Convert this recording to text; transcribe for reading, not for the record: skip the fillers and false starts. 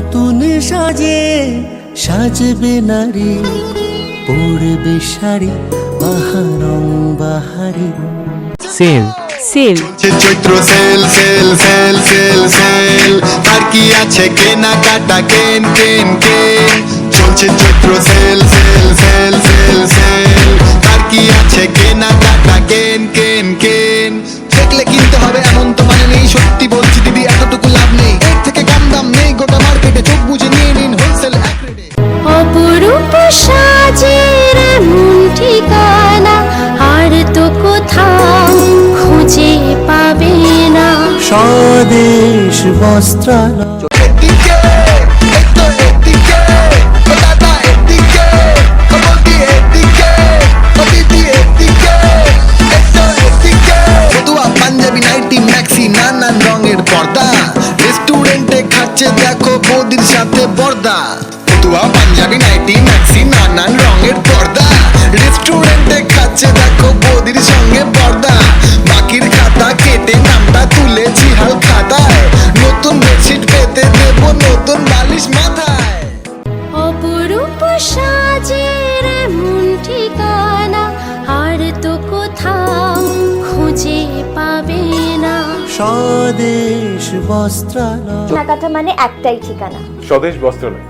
নতুন সাজে সাজবে নারী, পরবে শাড়ি আহা রং বাহারি। Sale sale Chaitra sale sale sale sale sale, আর কি আছে কেনাকাটা কেন কেন কেন। চলছে Chaitra sale sale sale sale sale, আর কি আছে কেনাকাটা কেন কেন কেন। দেখলে কিনতে হবে এমন তো মানে নেই, সত্যি বলছি দিদি এতটুকু লাভ নেই। এর থেকে কম দাম নেই গোটা মার্কেটে, চোখ বুঝে নিয়ে নিন হোলসেল এক রেটে। অপরূপ সাজের এমন ঠিকানা আর তো কোথাও খুঁজে পাবে না। স্বদেশ বস্ত্রালয়। এদিকে একটু এদিকে, ও দাদা এদিকে, ও বৌদি এদিকে, ও দিদি এদিকে, একটু এদিকে। ফতুয়া পাঞ্জাবি নাইটি ম্যাক্সি নানান রঙের পর্দা, রেস্টুরেন্টে খাচ্ছে দেখো বৌদির সাথে বর্দা। ফতুয়া পাঞ্জাবি নাইটি ম্যাক্সি নানান রঙের পর্দা, রেস্টুরেন্টে খাচ্ছে দেখো বৌদির সঙ্গে বর্দা। বাকির খাতা কেটে নামটা তুলেছি হাল খাতায়, নতুন বেডশিট পেতে দেব নতুন বালিশ মাথায়। অপরূপ সাজের এমন ঠিকানা আর তো কোথাও খুঁজে পাবে না। স্বদেশ বস্ত্রালয়। কেনাকাটা মানে একটাই ঠিকানা, স্বদেশ বস্ত্রালয়।